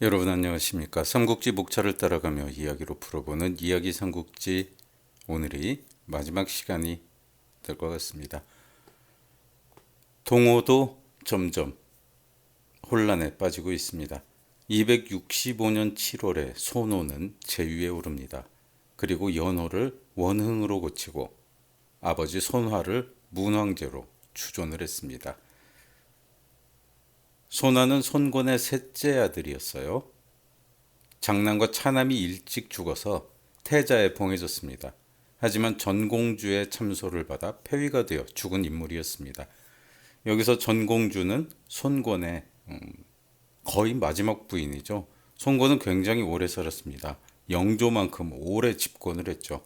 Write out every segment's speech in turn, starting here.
여러분 안녕하십니까? 삼국지 목차를 따라가며 이야기로 풀어보는 이야기 삼국지, 오늘이 마지막 시간이 될 것 같습니다. 동호도 점점 혼란에 빠지고 있습니다. 265년 7월에 손호는 제위에 오릅니다. 그리고 연호를 원흥으로 고치고 아버지 손화를 문황제로 추존을 했습니다. 손화는 손권의 셋째 아들이었어요. 장남과 차남이 일찍 죽어서 태자에 봉해졌습니다. 하지만 전공주의 참소를 받아 폐위가 되어 죽은 인물이었습니다. 여기서 전공주는 손권의 거의 마지막 부인이죠. 손권은 굉장히 오래 살았습니다. 영조만큼 오래 집권을 했죠.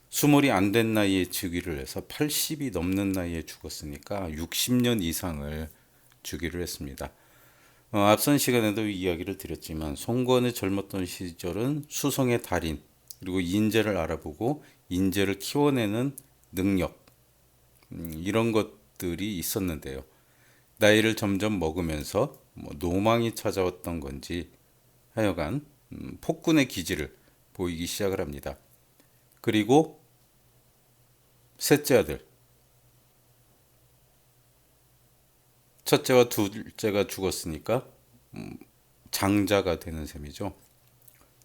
수몰이 안 된 나이에 즉위를 해서 80이 넘는 나이에 죽었으니까 60년 이상을 주기를 했습니다. 앞선 시간에도 이야기를 드렸지만 송건의 젊었던 시절은 수성의 달인 그리고 인재를 알아보고 인재를 키워내는 능력 이런 것들이 있었는데요. 나이를 점점 먹으면서 노망이 찾아왔던 건지 하여간 폭군의 기질을 보이기 시작을 합니다. 그리고 셋째 아들, 첫째와 둘째가 죽었으니까 장자가 되는 셈이죠.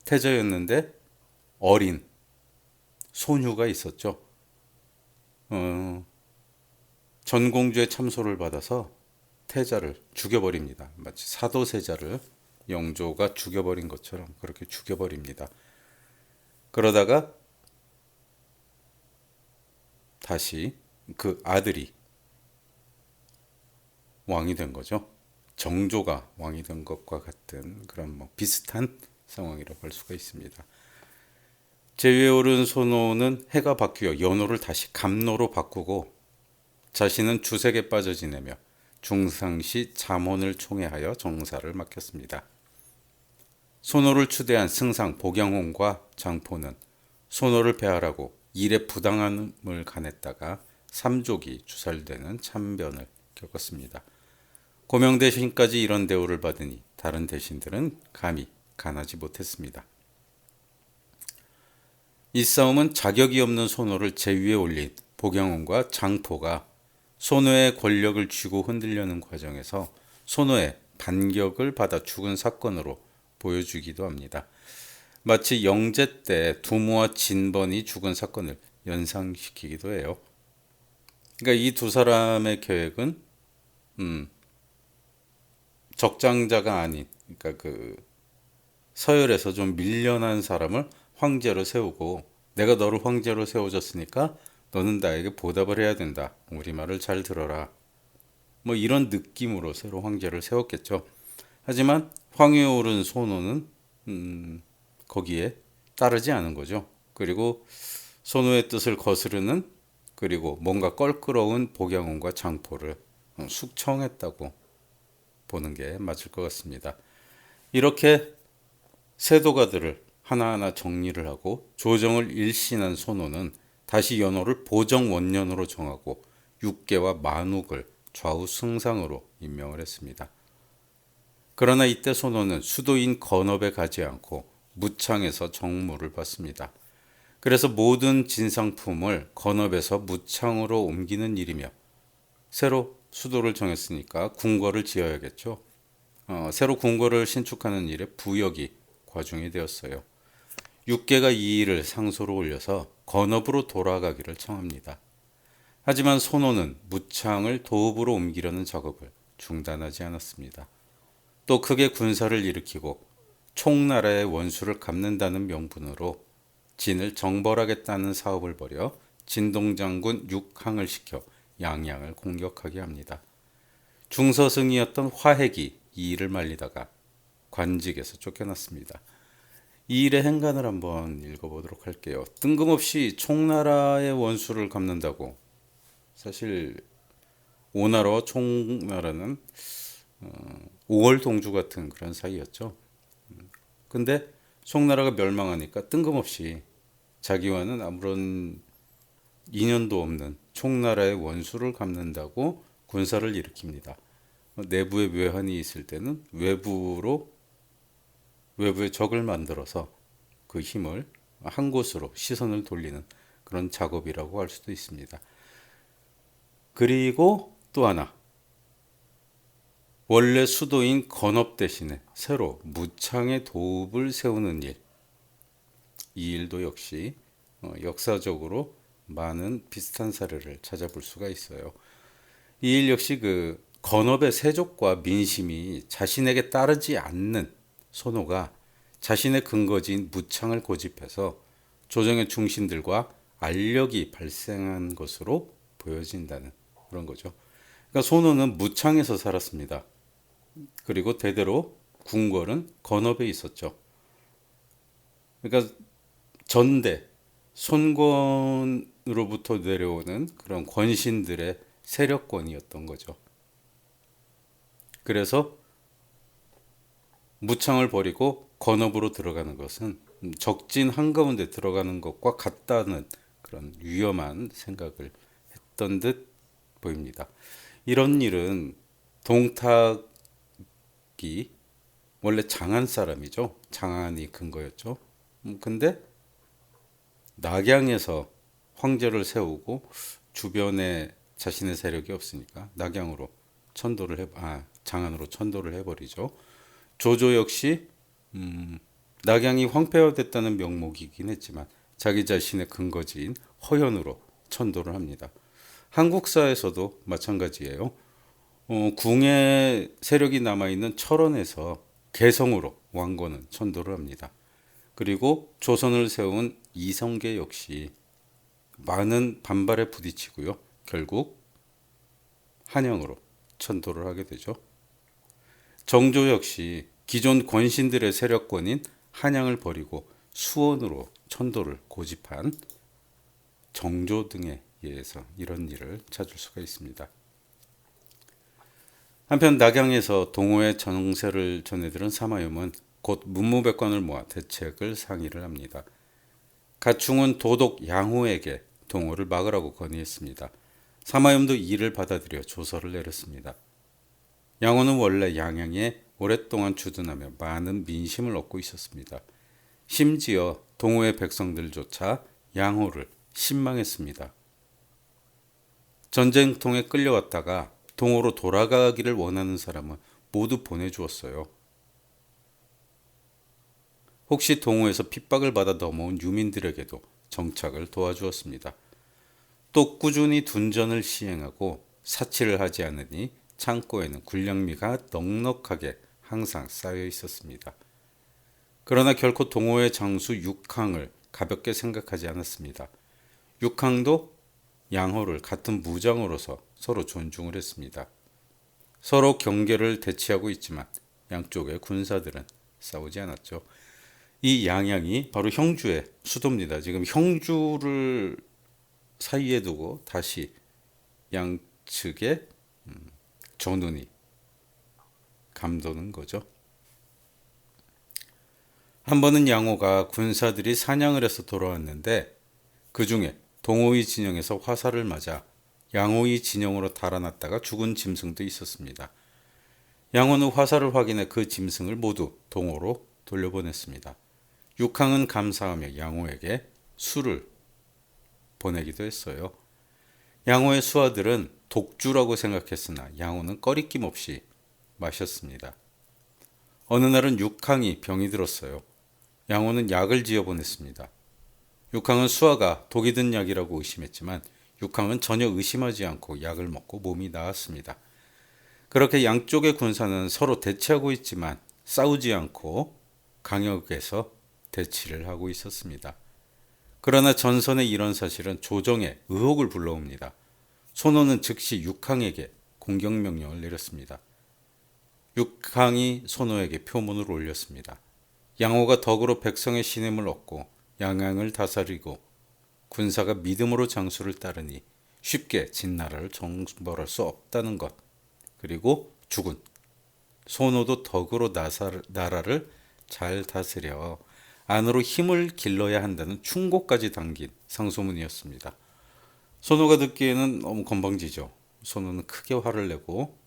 태자였는데 어린 소녀가 있었죠. 전공주의 참소를 받아서 태자를 죽여버립니다. 마치 사도세자를 영조가 죽여버린 것처럼 그렇게 죽여버립니다. 그러다가 다시 그 아들이 왕이 된 거죠. 정조가 왕이 된 것과 같은 그런 비슷한 상황이라고 할 수가 있습니다. 제위에 오른 손호는 해가 바뀌어 연호를 다시 감로로 바꾸고 자신은 주색에 빠져 지내며 중상시 잠원을 총애하여 정사를 맡겼습니다. 손호를 추대한 승상 복양홍과 장포는 손호를 배하라고 일에 부당함을 가냈다가 삼족이 주살되는 참변을 겪었습니다. 고명 대신까지 이런 대우를 받으니 다른 대신들은 감히 간하지 못했습니다. 이 싸움은 자격이 없는 손호를 제위에 올린 복양홍과 장포가 손호의 권력을 쥐고 흔들려는 과정에서 손호의 반격을 받아 죽은 사건으로 보여주기도 합니다. 마치 영제 때 두무와 진번이 죽은 사건을 연상시키기도 해요. 그러니까 이 두 사람의 계획은 적장자가 아닌, 그러니까 그 서열에서 좀 밀려난 사람을 황제로 세우고 내가 너를 황제로 세워줬으니까 너는 나에게 보답을 해야 된다. 우리 말을 잘 들어라. 이런 느낌으로 새로 황제를 세웠겠죠. 하지만 황위에 오른 손호는 거기에 따르지 않은 거죠. 그리고 손호의 뜻을 거스르는 그리고 뭔가 껄끄러운 복양홍과 장포를 숙청했다고 보는 게 맞을 것 같습니다. 이렇게 세도가들을 하나하나 정리를 하고 조정을 일신한 손호는 다시 연호를 보정원년으로 정하고 육계와 만욱을 좌우 승상으로 임명을 했습니다. 그러나 이때 손호는 수도인 건업에 가지 않고 무창에서 정무를 받습니다. 그래서 모든 진상품을 건업에서 무창으로 옮기는 일이며 새로 수도를 정했으니까 궁궐을 지어야겠죠. 새로 궁궐을 신축하는 일에 부역이 과중이 되었어요. 육계가 이 일을 상소로 올려서 건업으로 돌아가기를 청합니다. 하지만 손호는 무창을 도읍으로 옮기려는 작업을 중단하지 않았습니다. 또 크게 군사를 일으키고 총나라의 원수를 갚는다는 명분으로 진을 정벌하겠다는 사업을 벌여 진동장군 육항을 시켜 양양을 공격하게 합니다. 중서승이었던 화핵이 이 일을 말리다가 관직에서 쫓겨났습니다. 이 일의 행간을 한번 읽어보도록 할게요. 뜬금없이 총나라의 원수를 갚는다고. 사실 오나라와 총나라는 5월 동주 같은 그런 사이였죠. 근데 송나라가 멸망하니까 뜬금없이 자기와는 아무런 인연도 없는 총나라의 원수를 갚는다고 군사를 일으킵니다. 내부에 외환이 있을 때는 외부로 외부에 적을 만들어서 그 힘을 한 곳으로 시선을 돌리는 그런 작업이라고 할 수도 있습니다. 그리고 또 하나, 원래 수도인 건업 대신에 새로 무창의 도읍을 세우는 일. 이 일도 역시 역사적으로 많은 비슷한 사례를 찾아볼 수가 있어요. 이 일 역시 그 건업의 세족과 민심이 자신에게 따르지 않는 손호가 자신의 근거지인 무창을 고집해서 조정의 중신들과 알력이 발생한 것으로 보여진다는 그런 거죠. 그러니까 손호는 무창에서 살았습니다. 그리고 대대로 궁궐은 건업에 있었죠. 그러니까 전대, 손권으로부터 내려오는 그런 권신들의 세력권이었던 거죠. 그래서 무창을 버리고 건업으로 들어가는 것은 적진 한가운데 들어가는 것과 같다는 그런 위험한 생각을 했던 듯 보입니다. 이런 일은 동탁이 원래 장안 사람이죠. 장안이 근거였죠. 근데 낙양에서 황제를 세우고 주변에 자신의 세력이 없으니까 낙양으로 장안으로 천도를 해버리죠. 조조 역시 낙양이 황폐화됐다는 명목이긴 했지만 자기 자신의 근거지인 허현으로 천도를 합니다. 한국사에서도 마찬가지예요. 궁의 세력이 남아있는 철원에서 개성으로 왕건은 천도를 합니다. 그리고 조선을 세운 이성계 역시 많은 반발에 부딪히고요. 결국 한양으로 천도를 하게 되죠. 정조 역시 기존 권신들의 세력권인 한양을 버리고 수원으로 천도를 고집한 정조 등에 의해서 이런 일을 찾을 수가 있습니다. 한편 낙양에서 동호의 정세를 전해들은 사마염은 곧 문무백관을 모아 대책을 상의를 합니다. 가충은 도독 양호에게 동호를 막으라고 건의했습니다. 사마염도 이를 받아들여 조서를 내렸습니다. 양호는 원래 양양에 오랫동안 주둔하며 많은 민심을 얻고 있었습니다. 심지어 동호의 백성들조차 양호를 신망했습니다. 전쟁통에 끌려왔다가 동호로 돌아가기를 원하는 사람은 모두 보내주었어요. 혹시 동호에서 핍박을 받아 넘어온 유민들에게도 정착을 도와주었습니다. 또 꾸준히 둔전을 시행하고 사치를 하지 않으니 창고에는 군량미가 넉넉하게 항상 쌓여 있었습니다. 그러나 결코 동호의 장수 육항을 가볍게 생각하지 않았습니다. 육항도 양호를 같은 무장으로서 서로 존중을 했습니다. 서로 경계를 대치하고 있지만 양쪽의 군사들은 싸우지 않았죠. 이 양양이 바로 형주의 수도입니다. 지금 형주를 사이에 두고 다시 양측의 전운이 감도는 거죠. 한 번은 양호가 군사들이 사냥을 해서 돌아왔는데 그 중에 동호의 진영에서 화살을 맞아 양호의 진영으로 달아났다가 죽은 짐승도 있었습니다. 양호는 화살을 확인해 그 짐승을 모두 동호로 돌려보냈습니다. 육항은 감사하며 양호에게 술을 보내기도 했어요. 양호의 수하들은 독주라고 생각했으나 양호는 꺼리낌 없이 마셨습니다. 어느 날은 육항이 병이 들었어요. 양호는 약을 지어 보냈습니다. 육항은 수하가 독이 든 약이라고 의심했지만 육항은 전혀 의심하지 않고 약을 먹고 몸이 나았습니다. 그렇게 양쪽의 군사는 서로 대치하고 있지만 싸우지 않고 강역에서 대치를 하고 있었습니다. 그러나 전선의 이런 사실은 조정에 의혹을 불러옵니다. 손호는 즉시 육항에게 공격명령을 내렸습니다. 육항이 손호에게 표문을 올렸습니다. 양호가 덕으로 백성의 신임을 얻고 양양을 다스리고 군사가 믿음으로 장수를 따르니 쉽게 진나라를 정벌할 수 없다는 것. 그리고 죽은 손호도 덕으로 나라를 잘 다스려 안으로 힘을 길러야 한다는 충고까지 담긴 상소문이었습니다. 손호가 듣기에는 너무 건방지죠. 손호는 크게 화를 내고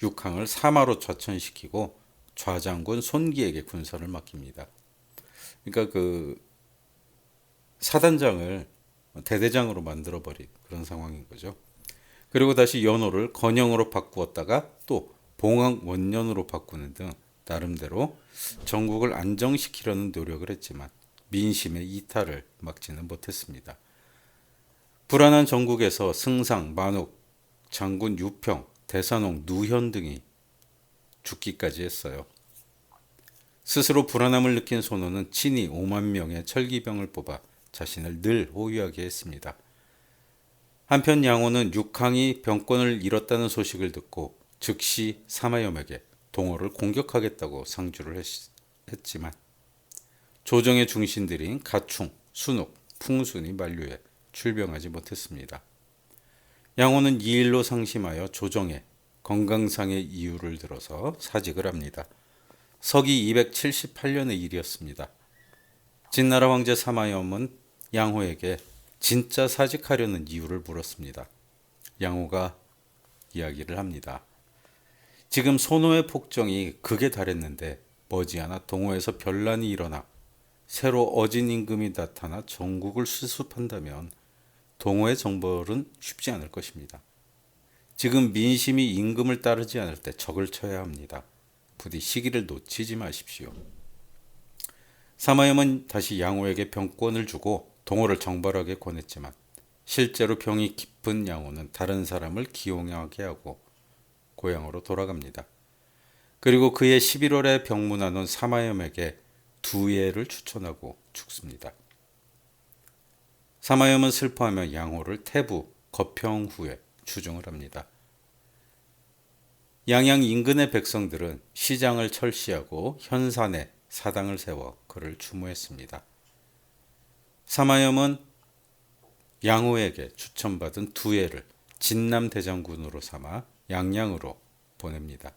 육항을 사마로 좌천시키고 좌장군 손기에게 군사를 맡깁니다. 그러니까 그 사단장을 대대장으로 만들어 버린 그런 상황인 거죠. 그리고 다시 연호를 건영으로 바꾸었다가 또 봉황 원년으로 바꾸는 등 나름대로 전국을 안정시키려는 노력을 했지만 민심의 이탈을 막지는 못했습니다. 불안한 전국에서 승상, 만옥, 장군 유평, 대산홍, 누현 등이 죽기까지 했어요. 스스로 불안함을 느낀 손호는 친히 5만 명의 철기병을 뽑아 자신을 늘 호위하게 했습니다. 한편 양호는 육항이 병권을 잃었다는 소식을 듣고 즉시 사마염에게 동호를 공격하겠다고 상주를 했지만 조정의 중신들인 가충, 순옥, 풍순이 만류해 출병하지 못했습니다. 양호는 이 일로 상심하여 조정에 건강상의 이유를 들어서 사직을 합니다. 서기 278년의 일이었습니다. 진나라 황제 사마염은 양호에게 진짜 사직하려는 이유를 물었습니다. 양호가 이야기를 합니다. 지금 손호의 폭정이 극에 달했는데 머지않아 동호에서 변란이 일어나 새로 어진 임금이 나타나 전국을 수습한다면 동호의 정벌은 쉽지 않을 것입니다. 지금 민심이 임금을 따르지 않을 때 적을 쳐야 합니다. 부디 시기를 놓치지 마십시오. 사마염은 다시 양호에게 병권을 주고 동호를 정벌하게 권했지만 실제로 병이 깊은 양호는 다른 사람을 기용하게 하고 고향으로 돌아갑니다. 그리고 그해 11월에 병문안 온 사마염에게 두예를 추천하고 죽습니다. 사마염은 슬퍼하며 양호를 태부, 거평후에 추종을 합니다. 양양 인근의 백성들은 시장을 철시하고 현산에 사당을 세워 그를 추모했습니다. 사마염은 양호에게 추천받은 두예를 진남대장군으로 삼아 양양으로 보냅니다.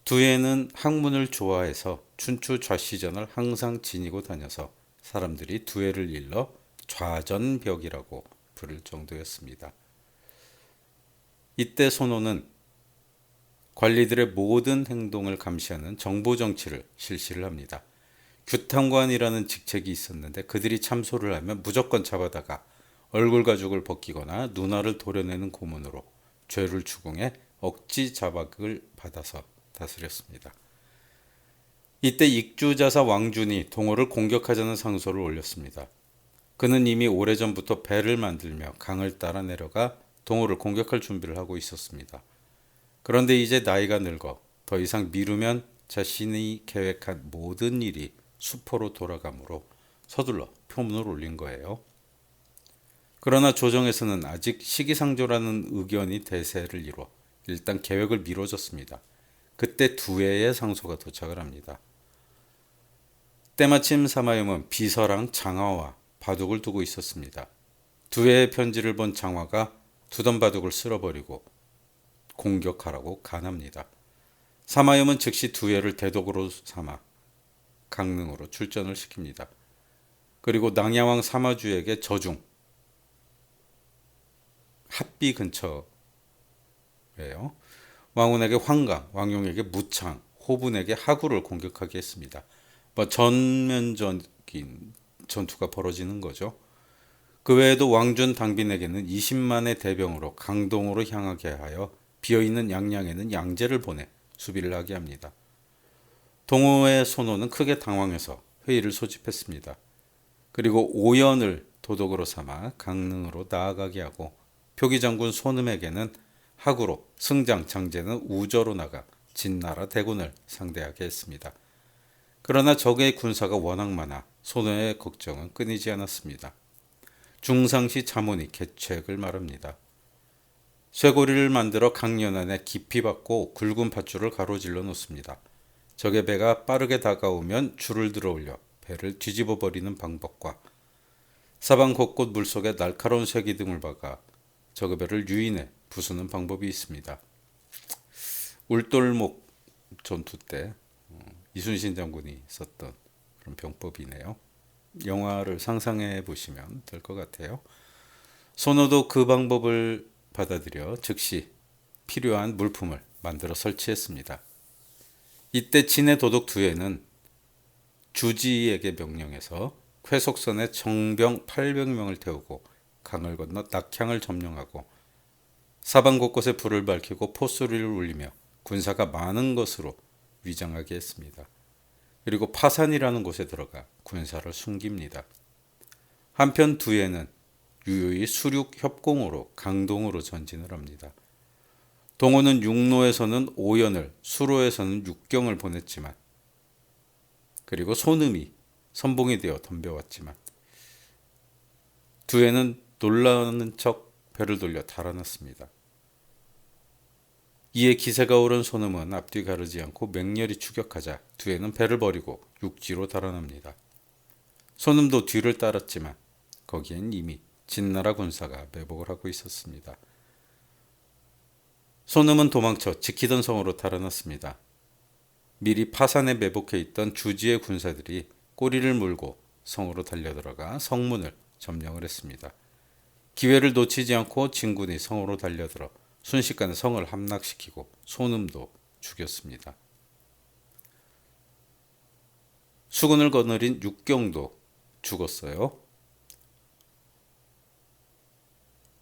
두예는 학문을 좋아해서 춘추 좌시전을 항상 지니고 다녀서 사람들이 두예를 일러 좌전벽이라고 부를 정도였습니다. 이때 손호는 관리들의 모든 행동을 감시하는 정보정치를 실시를 합니다. 규탄관이라는 직책이 있었는데 그들이 참소를 하면 무조건 잡아다가 얼굴 가죽을 벗기거나 눈알을 도려내는 고문으로 죄를 추궁해 억지 자박을 받아서 다스렸습니다. 이때 익주자사 왕준이 동호를 공격하자는 상소를 올렸습니다. 그는 이미 오래전부터 배를 만들며 강을 따라 내려가 동호를 공격할 준비를 하고 있었습니다. 그런데 이제 나이가 늙어 더 이상 미루면 자신이 계획한 모든 일이 수포로 돌아가므로 서둘러 표문을 올린 거예요. 그러나 조정에서는 아직 시기상조라는 의견이 대세를 이뤄 일단 계획을 미뤄졌습니다. 그때 두예의 상소가 도착을 합니다. 때마침 사마염은 비서랑 장화와 바둑을 두고 있었습니다. 두예의 편지를 본 장화가 두던 바둑을 쓸어버리고 공격하라고 간합니다. 사마염은 즉시 두예를 대독으로 삼아 강릉으로 출전을 시킵니다. 그리고 낭야왕 사마주에게 저중, 합비 근처예요. 왕훈에게 황강, 왕용에게 무창, 호분에게 하구를 공격하게 했습니다. 전면적인 전투가 벌어지는 거죠. 그 외에도 왕준 당빈에게는 20만의 대병으로 강동으로 향하게 하여 비어있는 양양에는 양제를 보내 수비를 하게 합니다. 동호의 손호는 크게 당황해서 회의를 소집했습니다. 그리고 오연을 도독으로 삼아 강릉으로 나아가게 하고 표기장군 손음에게는 하구로, 승장, 장제는 우저로 나가 진나라 대군을 상대하게 했습니다. 그러나 적의 군사가 워낙 많아 손호의 걱정은 끊이지 않았습니다. 중상시 자문이 계책을 말합니다. 쇠고리를 만들어 강연안에 깊이 박고 굵은 밧줄을 가로질러 놓습니다. 적의 배가 빠르게 다가오면 줄을 들어 올려 배를 뒤집어 버리는 방법과 사방 곳곳 물속에 날카로운 쇠기둥을 박아 적의 배를 유인해 부수는 방법이 있습니다. 울돌목 전투 때 이순신 장군이 썼던 그런 병법이네요. 영화를 상상해 보시면 될 것 같아요. 손호도 그 방법을 받아들여 즉시 필요한 물품을 만들어 설치했습니다. 이때 진해 도독 두해는 주지에게 명령해서 쾌속선에 정병 800명을 태우고 강을 건너 낙향을 점령하고 사방 곳곳에 불을 밝히고 포소리를 울리며 군사가 많은 것으로 위장하게 했습니다. 그리고 파산이라는 곳에 들어가 군사를 숨깁니다. 한편 두해는 유유히 수륙 협공으로 강동으로 전진을 합니다. 동호는 육로에서는 오연을, 수로에서는 육경을 보냈지만, 그리고 소늠이 선봉이 되어 덤벼왔지만, 두해는 놀라는 척 배를 돌려 달아났습니다. 이에 기세가 오른 소늠은 앞뒤 가르지 않고 맹렬히 추격하자 두해는 배를 버리고 육지로 달아납니다. 소늠도 뒤를 따랐지만 거기엔 이미 진나라 군사가 매복을 하고 있었습니다. 소늠은 도망쳐 지키던 성으로 달아났습니다. 미리 파산에 매복해 있던 주지의 군사들이 꼬리를 물고 성으로 달려들어가 성문을 점령을 했습니다. 기회를 놓치지 않고 진군이 성으로 달려들어 순식간에 성을 함락시키고 소늠도 죽였습니다. 수군을 거느린 육경도 죽었어요.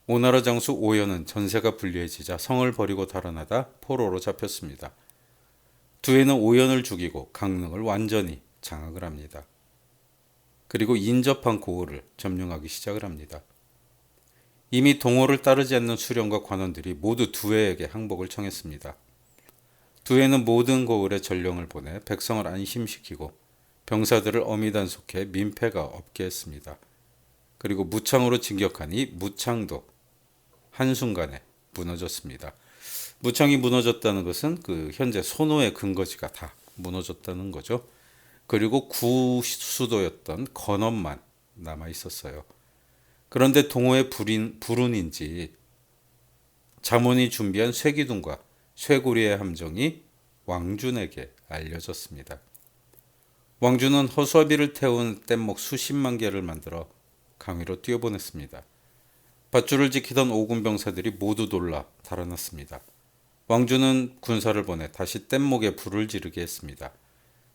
오나라 장수 오연은 전세가 불리해지자 성을 버리고 달아나다 포로로 잡혔습니다. 두해는 오연을 죽이고 강릉을 완전히 장악을 합니다. 그리고 인접한 고을을 점령하기 시작을 합니다. 이미 동호를 따르지 않는 수령과 관원들이 모두 두해에게 항복을 청했습니다. 두해는 모든 고을에 전령을 보내 백성을 안심시키고 병사들을 엄히 단속해 민폐가 없게 했습니다. 그리고 무창으로 진격하니 무창도 한순간에 무너졌습니다. 무창이 무너졌다는 것은 그 현재 손호의 근거지가 다 무너졌다는 거죠. 그리고 구수도였던 건엄만 남아 있었어요. 그런데 동호의 불운인지 자문이 준비한 쇠기둥과 쇠고리의 함정이 왕준에게 알려졌습니다. 왕준은 허수아비를 태운 뗏목 수십만 개를 만들어 강위로 뛰어보냈습니다. 밧줄을 지키던 오군 병사들이 모두 놀라 달아났습니다. 왕준은 군사를 보내 다시 뗏목에 불을 지르게 했습니다.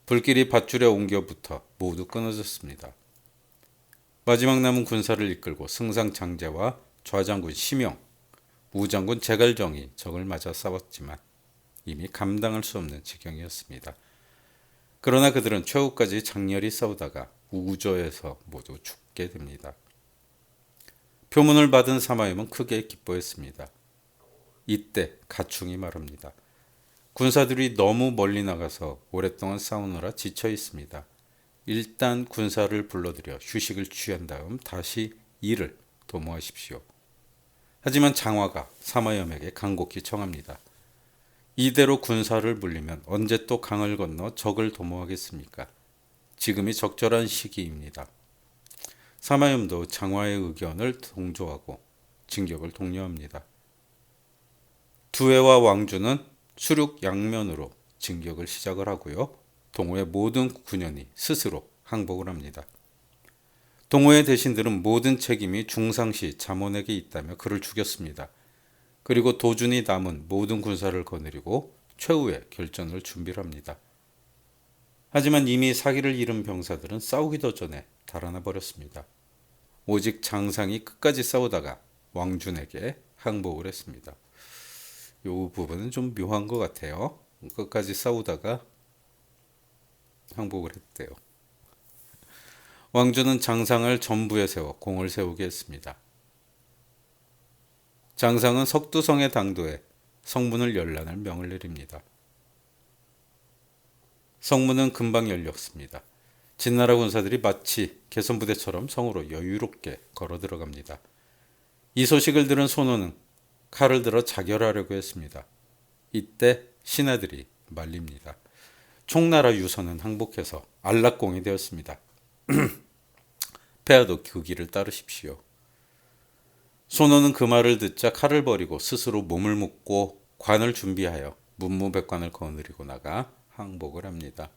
불길이 밧줄에 옮겨 붙어 모두 끊어졌습니다. 마지막 남은 군사를 이끌고 승상 장제와 좌장군 심영, 우장군 제갈정이 적을 맞아 싸웠지만 이미 감당할 수 없는 지경이었습니다. 그러나 그들은 최후까지 장렬히 싸우다가 우저에서 모두 죽게 됩니다. 표문을 받은 사마임은 크게 기뻐했습니다. 이때 가충이 말합니다. 군사들이 너무 멀리 나가서 오랫동안 싸우느라 지쳐 있습니다. 일단 군사를 불러들여 휴식을 취한 다음 다시 일을 도모하십시오. 하지만 장화가 사마염에게 간곡히 청합니다. 이대로 군사를 물리면 언제 또 강을 건너 적을 도모하겠습니까? 지금이 적절한 시기입니다. 사마염도 장화의 의견을 동조하고 진격을 독려합니다. 두해와 왕준은 수륙 양면으로 진격을 시작을 하고요. 동호의 모든 군연이 스스로 항복을 합니다. 동호의 대신들은 모든 책임이 중상시 잠원에게 있다며 그를 죽였습니다. 그리고 도준이 남은 모든 군사를 거느리고 최후의 결전을 준비를 합니다. 하지만 이미 사기를 잃은 병사들은 싸우기도 전에 달아나 버렸습니다. 오직 장상이 끝까지 싸우다가 왕준에게 항복을 했습니다. 이 부분은 좀 묘한 것 같아요. 끝까지 싸우다가 항복을 했대요. 왕준은 장상을 전부에 세워 공을 세우게 했습니다. 장상은 석두성의 당도에 성문을 열라는 명을 내립니다. 성문은 금방 열렸습니다. 진나라 군사들이 마치 개선부대처럼 성으로 여유롭게 걸어 들어갑니다. 이 소식을 들은 손호는 칼을 들어 자결하려고 했습니다. 이때 신하들이 말립니다. 총나라 유서는 항복해서 안락공이 되었습니다. 폐하도 그 길을 따르십시오. 손호는 그 말을 듣자 칼을 버리고 스스로 몸을 묶고 관을 준비하여 문무백관을 거느리고 나가 항복을 합니다.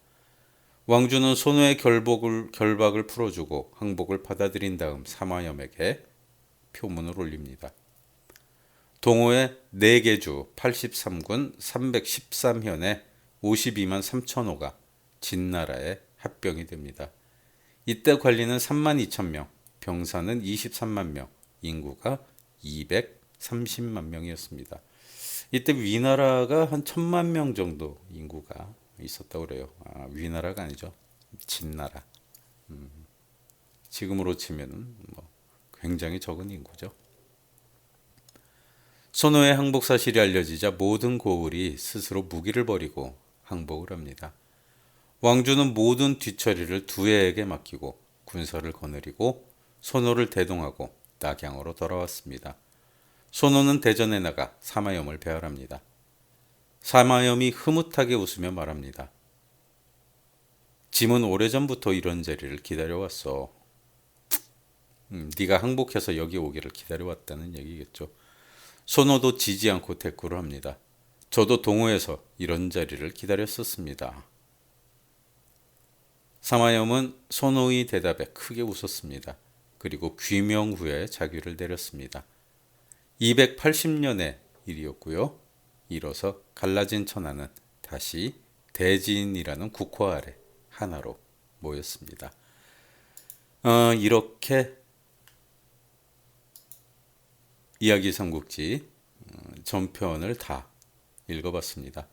왕준은 손호의 결박을 풀어주고 항복을 받아들인 다음 사마염에게 표문을 올립니다. 동호의 내계주 83군 313현에 52만 3천호가 진나라에 합병이 됩니다. 이때 관리는 3만 2천 명, 병사는 23만 명, 인구가 230만 명이었습니다. 이때 위나라가 한 1,000만 명 정도 인구가 있었다고 그래요. 위나라가 아니죠. 진나라. 지금으로 치면은 뭐 굉장히 적은 인구죠. 손호의 항복 사실이 알려지자 모든 고을이 스스로 무기를 버리고 항복을 합니다. 왕주는 모든 뒤처리를 두해에게 맡기고 군사를 거느리고 손호를 대동하고 낙양으로 돌아왔습니다. 손호는 대전에 나가 사마염을 배열합니다. 사마염이 흐뭇하게 웃으며 말합니다. 짐은 오래전부터 이런 자리를 기다려왔어. 네가 항복해서 여기 오기를 기다려왔다는 얘기겠죠. 손호도 지지 않고 대꾸를 합니다. 저도 동호에서 이런 자리를 기다렸었습니다. 사마염은 손호의 대답에 크게 웃었습니다. 그리고 귀명 후에 자귀를 내렸습니다. 280년의 일이었고요. 이로써 갈라진 천하는 다시 대진이라는 국화 아래 하나로 모였습니다. 이렇게 이야기 삼국지 전편을 다 읽어봤습니다.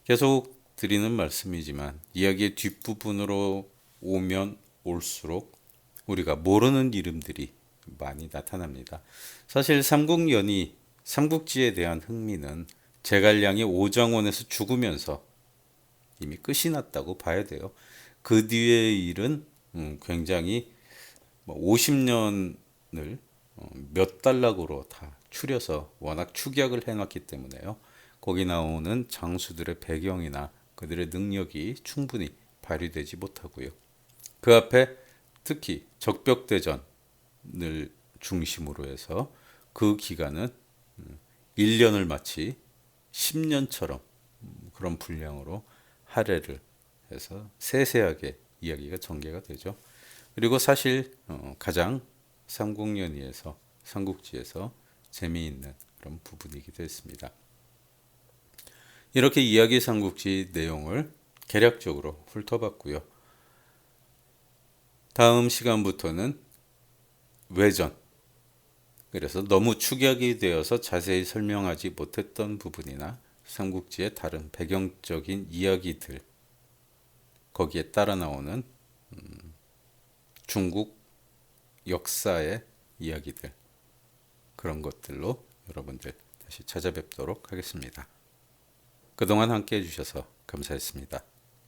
계속 드리는 말씀이지만 이야기의 뒷부분으로 오면 올수록 우리가 모르는 이름들이 많이 나타납니다. 사실 삼국연의, 삼국지에 대한 흥미는 제갈량이 오장원에서 죽으면서 이미 끝이 났다고 봐야 돼요. 그 뒤의 일은 굉장히 50년을 몇 달락으로 다 추려서 워낙 축약을 해놨기 때문에요. 거기 나오는 장수들의 배경이나 그들의 능력이 충분히 발휘되지 못하고요. 그 앞에 특히 적벽대전을 중심으로 해서 그 기간은 1년을 마치 10년처럼 그런 분량으로 할애를 해서 세세하게 이야기가 전개가 되죠. 그리고 사실 가장 삼국연의에서 삼국지에서 재미있는 그런 부분이기도 했습니다. 이렇게 이야기 삼국지 내용을 개략적으로 훑어봤고요. 다음 시간부터는 외전, 그래서 너무 축약이 되어서 자세히 설명하지 못했던 부분이나 삼국지의 다른 배경적인 이야기들, 거기에 따라 나오는 중국 역사의 이야기들, 그런 것들로 여러분들 다시 찾아뵙도록 하겠습니다. 그동안 함께 해주셔서 감사했습니다.